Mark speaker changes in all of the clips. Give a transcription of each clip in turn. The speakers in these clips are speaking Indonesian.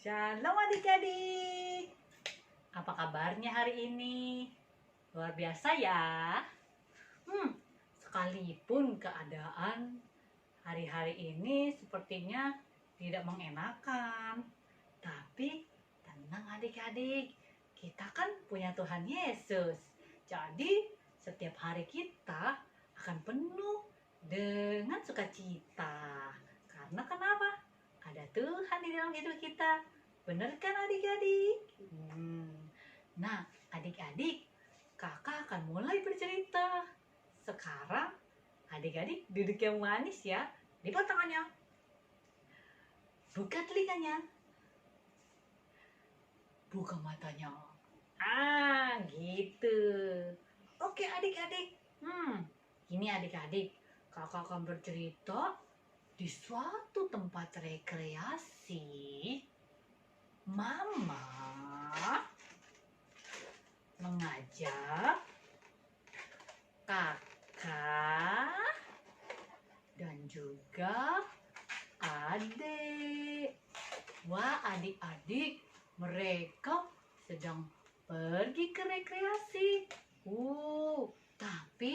Speaker 1: Shalom adik-adik. Apa kabarnya hari ini? Luar biasa ya. Sekalipun keadaan hari-hari ini sepertinya tidak mengenakan, tapi tenang adik-adik, kita kan punya Tuhan Yesus. Jadi setiap hari kita akan penuh dengan sukacita. Karena kenapa? Ada Tuhan di dalam hidup kita. Benar kan adik-adik? Nah adik-adik, kakak akan mulai bercerita. Sekarang adik-adik duduk yang manis ya. Lipat tangannya, buka telinganya, buka matanya. Gitu. Oke adik-adik. Ini adik-adik, kakak akan bercerita di suatu tempat rekreasi. Mama mengajak kakak dan juga adik. Wah adik-adik, mereka sedang pergi ke rekreasi. Tapi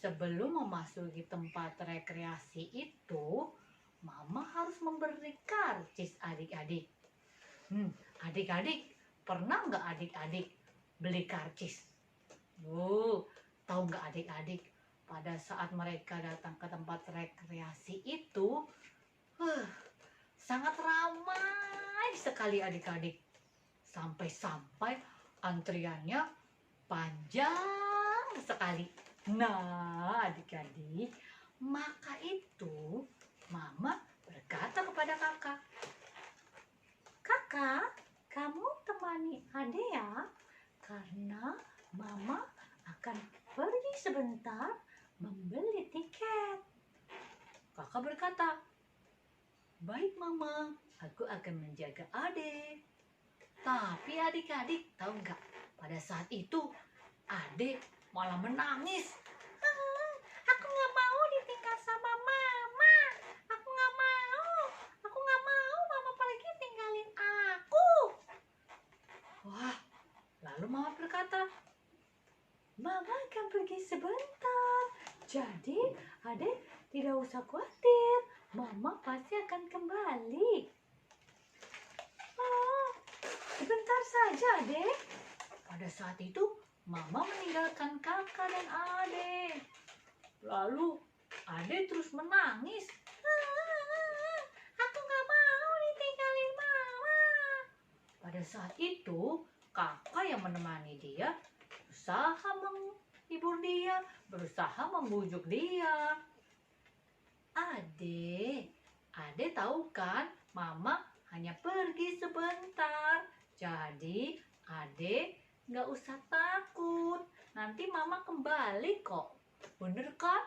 Speaker 1: sebelum memasuki tempat rekreasi itu, Mama harus memberi karcis adik-adik. Adik-adik, pernah nggak adik-adik beli karcis? Tahu nggak adik-adik, pada saat mereka datang ke tempat rekreasi itu, sangat ramai sekali adik-adik. Sampai-sampai antriannya panjang sekali. Nah adik-adik, maka itu Mama berkata kepada kakak, "Kakak, kamu temani Ade ya, karena Mama akan pergi sebentar membeli tiket." Kakak berkata, "Baik Mama, aku akan menjaga Ade." Tapi adik-adik tahu nggak, pada saat itu Ade malah menangis. "Aku nggak mau ditinggal sama Mama. Aku nggak mau. Aku nggak mau Mama pergi tinggalin aku." Wah, lalu Mama berkata, "Mama akan pergi sebentar. Jadi Ade tidak usah khawatir. Mama pasti akan kembali." "Oh, sebentar saja Ade." Pada saat itu Mama meninggalkan kakak dan Ade. Lalu Ade terus menangis. "Aku nggak mau ditinggalin Mama." Pada saat itu kakak yang menemani dia berusaha menghibur dia, berusaha membujuk dia. Ade tahu kan Mama hanya pergi sebentar. Jadi Ade nggak usah takut, nanti Mama kembali kok. Bener kan?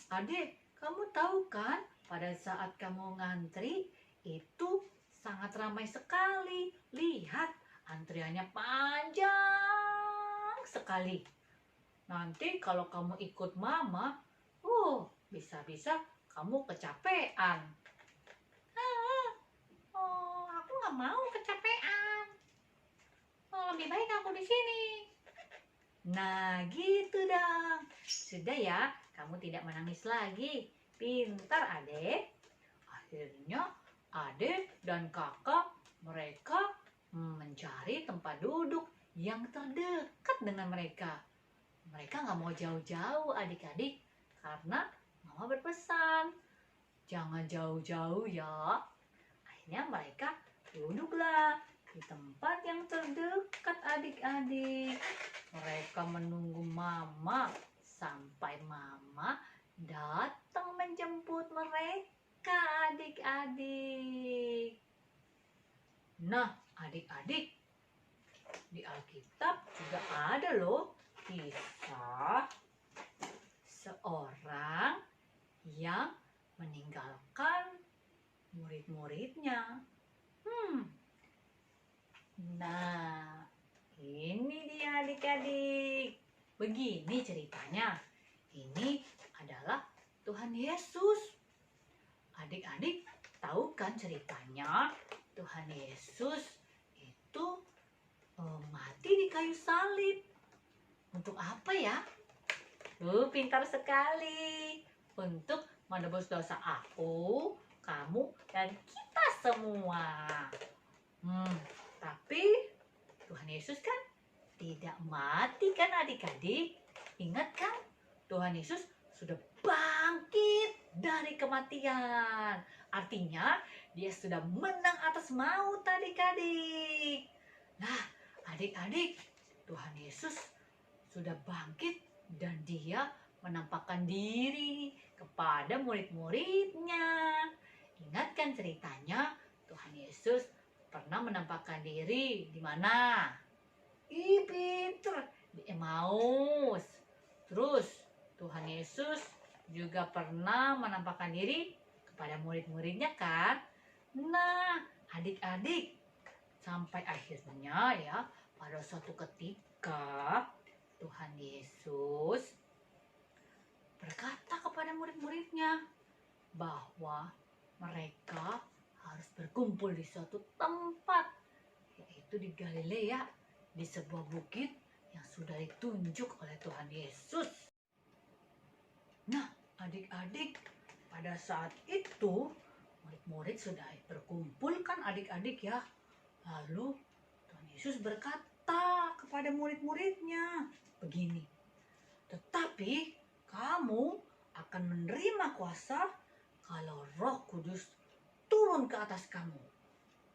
Speaker 1: Ade, kamu tahu kan pada saat kamu ngantri itu sangat ramai sekali. Lihat, antriannya panjang sekali. Nanti kalau kamu ikut Mama, bisa-bisa kamu kecapean. Aku nggak mau kecapean. Lebih baik aku di sini. Nah, gitu dong. Sudah ya, kamu tidak menangis lagi. Pintar Ade. Akhirnya Ade dan kakak mereka mencari tempat duduk yang terdekat dengan mereka. Mereka nggak mau jauh-jauh adik-adik, karena Mama berpesan, "Jangan jauh-jauh ya." Akhirnya mereka duduklah di tempat yang terdekat adik-adik. Mereka menunggu Mama sampai Mama datang menjemput mereka adik-adik. Nah adik-adik, di Alkitab juga ada loh kisah seorang yang meninggalkan murid-muridnya. Nah, ini dia adik-adik. Begini ceritanya. Ini adalah Tuhan Yesus. adik-adik tahu kan ceritanya Tuhan Yesus itu mati di kayu salib. Untuk apa ya? Pintar sekali. Untuk menebus dosa aku, kamu, dan kita semua. Tapi Tuhan Yesus kan tidak mati kan adik-adik? Ingat kan? Tuhan Yesus sudah bangkit dari kematian. Artinya dia sudah menang atas maut adik-adik. Nah, adik-adik, Tuhan Yesus sudah bangkit dan dia menampakkan diri kepada murid-muridnya. Ingat kan ceritanya Tuhan Yesus pernah menampakkan diri di mana? Pinter, di Emmaus. Terus Tuhan Yesus juga pernah menampakkan diri kepada murid-muridnya kan? Nah, adik-adik, sampai akhirnya ya pada suatu ketika Tuhan Yesus berkata kepada murid-muridnya bahwa mereka harus berkumpul di suatu tempat, yaitu di Galilea, di sebuah bukit yang sudah ditunjuk oleh Tuhan Yesus. Nah, adik-adik, pada saat itu murid-murid sudah berkumpul kan adik-adik ya. Lalu Tuhan Yesus berkata kepada murid-muridnya begini, tetapi kamu akan menerima kuasa kalau Roh Kudus turun ke atas kamu.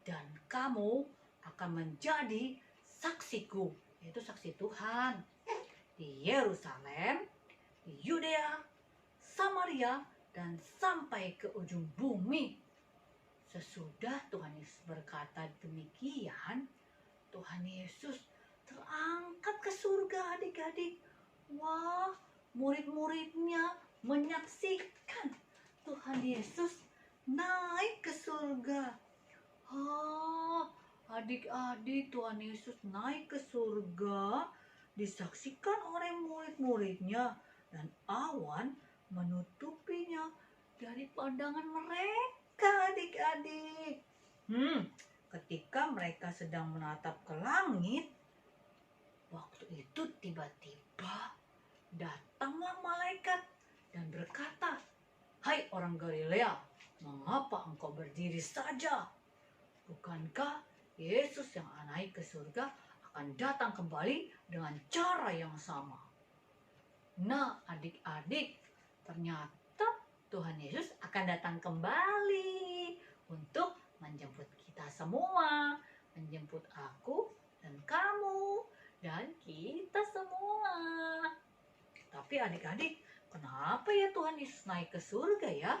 Speaker 1: Dan kamu akan menjadi saksiku, yaitu saksi Tuhan, di Yerusalem, di Yudea, Samaria, dan sampai ke ujung bumi. Sesudah Tuhan Yesus berkata demikian, Tuhan Yesus terangkat ke surga adik-adik. Wah, murid-muridnya menyaksikan Tuhan Yesus naik ke surga. Adik-adik, Tuhan Yesus naik ke surga disaksikan oleh murid-muridnya dan awan menutupinya dari pandangan mereka adik-adik. Ketika mereka sedang menatap ke langit, waktu itu tiba-tiba datanglah malaikat dan berkata, "Hai orang Galilea, mengapa engkau berdiri saja? Bukankah Yesus yang naik ke surga akan datang kembali dengan cara yang sama?" Nah, adik-adik, ternyata Tuhan Yesus akan datang kembali untuk menjemput kita semua, menjemput aku dan kamu dan kita semua. Tapi adik-adik, kenapa ya Tuhan Yesus naik ke surga ya?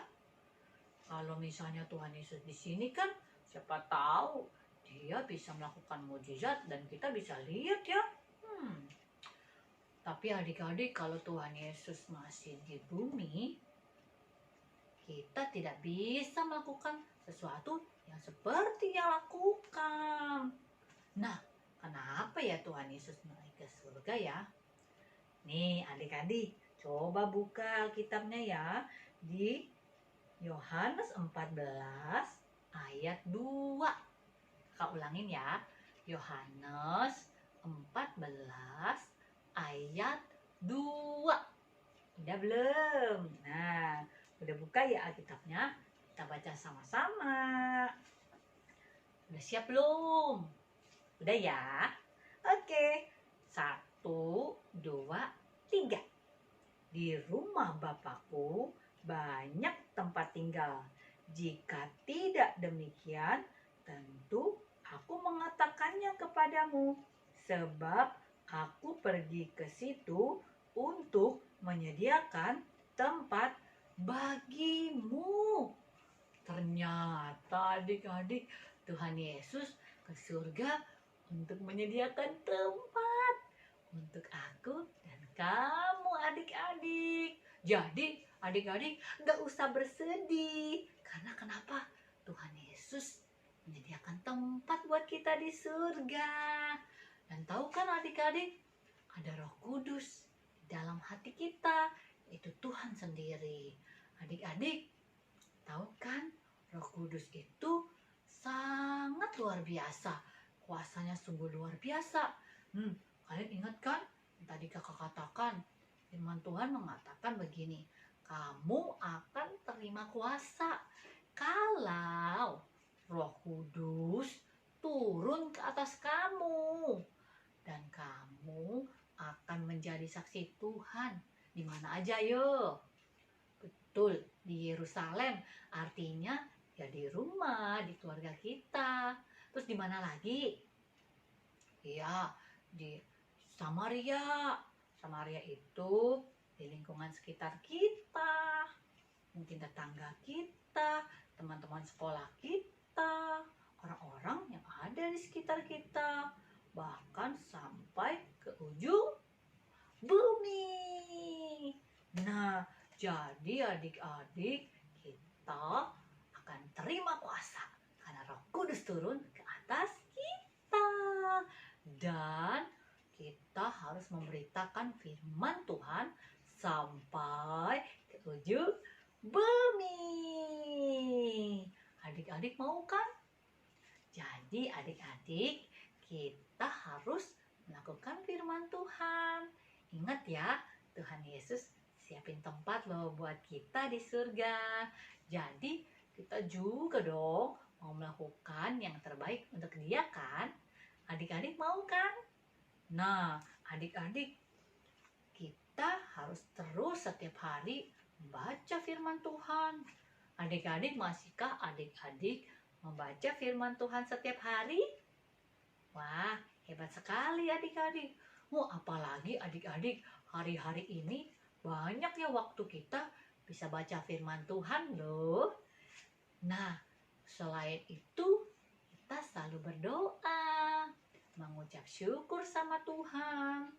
Speaker 1: Kalau misalnya Tuhan Yesus di sini kan siapa tahu dia bisa melakukan mukjizat dan kita bisa lihat ya. Tapi adik-adik, kalau Tuhan Yesus masih di bumi, kita tidak bisa melakukan sesuatu yang seperti dia lakukan. Nah, kenapa ya Tuhan Yesus naik ke surga ya? Nih adik-adik, coba buka kitabnya ya di Yohanes 14 ayat 2. Kak ulangin ya, Yohanes 14 ayat 2. Udah belum? Nah, udah buka ya Alkitabnya? Kita baca sama-sama. Udah siap belum? Udah ya? Oke. 1, 2, 3. Di rumah Bapakku banyak tempat tinggal. Jika tidak demikian, tentu aku mengatakannya kepadamu. Sebab aku pergi ke situ untuk menyediakan tempat bagimu. Ternyata adik-adik, Tuhan Yesus ke surga untuk menyediakan tempat untuk aku dan kamu adik-adik. Jadi adik-adik gak usah bersedih. Karena kenapa? Tuhan Yesus menyediakan tempat buat kita di surga. Dan tahu kan adik-adik, ada Roh Kudus di dalam hati kita, itu Tuhan sendiri. Adik-adik, Tahu kan, Roh Kudus itu sangat luar biasa. Kuasanya sungguh luar biasa. Kalian ingat kan? Tadi kakak katakan, firman Tuhan mengatakan begini, kamu akan terima kuasa kalau Roh Kudus turun ke atas kamu. Dan kamu akan menjadi saksi Tuhan. Di mana aja yuk? Betul, di Yerusalem. Artinya ya di rumah, di keluarga kita. Terus di mana lagi? Ya, di Samaria. Samaria itu di lingkungan sekitar kita. Mungkin tetangga kita, teman-teman sekolah kita, orang-orang yang ada di sekitar kita. Bahkan sampai ke ujung bumi. Nah, jadi adik-adik, kita akan terima kuasa karena Roh Kudus turun ke atas kita. Dan kita harus memberitakan firman Tuhan sampai ke ujung bumi. Adik-adik mau kan? Jadi adik-adik, kita harus melakukan firman Tuhan. Ingat ya, Tuhan Yesus siapin tempat loh buat kita di surga. Jadi kita juga dong mau melakukan yang terbaik untuk Dia kan? Adik-adik mau kan? Nah, adik-adik, kita harus terus setiap hari membaca firman Tuhan. Adik-adik, masihkah adik-adik membaca firman Tuhan setiap hari? Wah, hebat sekali adik-adik. Apalagi adik-adik, hari-hari ini banyak ya waktu kita bisa baca firman Tuhan loh. Nah, selain itu kita selalu berdoa, mengucap syukur sama Tuhan.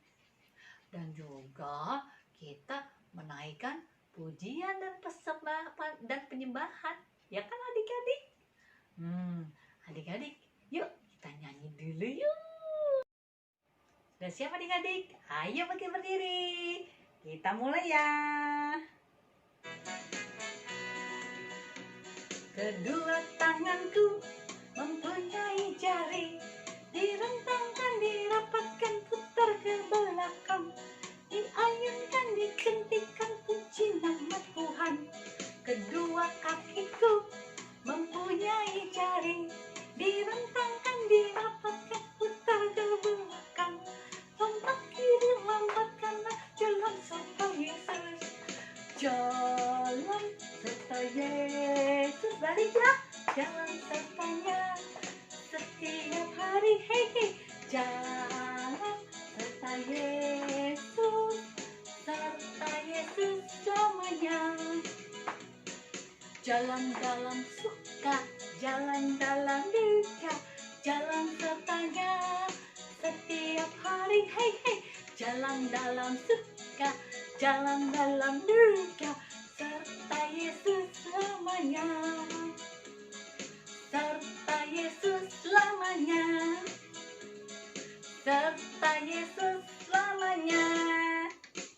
Speaker 1: Dan juga kita menaikkan pujian dan persembahan dan penyembahan. Ya kan adik-adik? Adik-adik, yuk kita nyanyi dulu yuk. Sudah siap adik-adik? Ayo pakai berdiri. Kita mulai ya. Kedua tanganku mempunyai jari, direntangkan, dirapatkan, putar ke belakang, diayunkan, dikentikan, puji nama Tuhan. Kedua kakiku mempunyai jari, direntangkan, dirapatkan, putar ke belakang, lompat kiri, lompat kanan, jalan serta Yesus, jalan serta Yesus. Baliklah, jalan sertanya setiap hari, hei hei, jalan serta Yesus selamanya. Jalan dalam suka, jalan dalam duka, jalan sertanya setiap hari, hei hei, jalan dalam suka, jalan dalam duka, serta Yesus selamanya, serta Yesus selamanya, serta Yesus selamanya.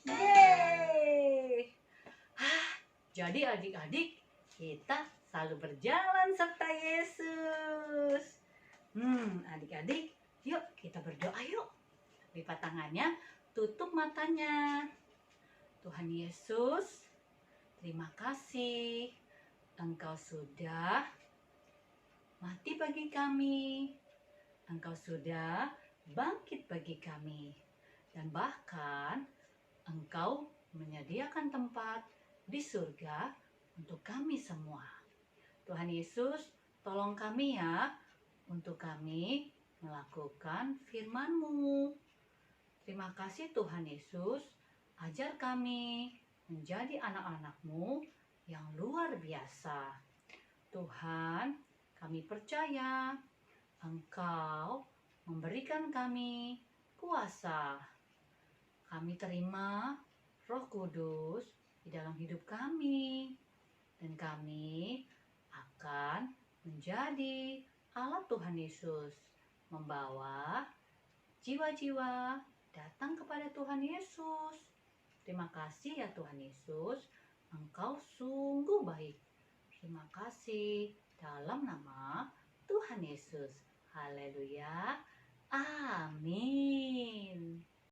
Speaker 1: Yeay! Jadi adik-adik, kita selalu berjalan serta Yesus. Adik-adik, yuk kita berdoa yuk. Lipat tangannya, tutup matanya. Tuhan Yesus, terima kasih Engkau sudah mati bagi kami. Engkau sudah bangkit bagi kami. Dan bahkan Engkau menyediakan tempat di surga untuk kami semua. Tuhan Yesus, tolong kami ya, untuk kami melakukan firman-Mu. Terima kasih Tuhan Yesus, ajar kami menjadi anak-anak-Mu yang luar biasa. Tuhan, kami percaya Engkau memberikan kami kuasa. Kami terima Roh Kudus di dalam hidup kami. Dan kami akan menjadi alat Tuhan Yesus, membawa jiwa-jiwa datang kepada Tuhan Yesus. Terima kasih ya Tuhan Yesus, Engkau sungguh baik, Terima kasih. Dalam nama Tuhan Yesus. Haleluya. Amin.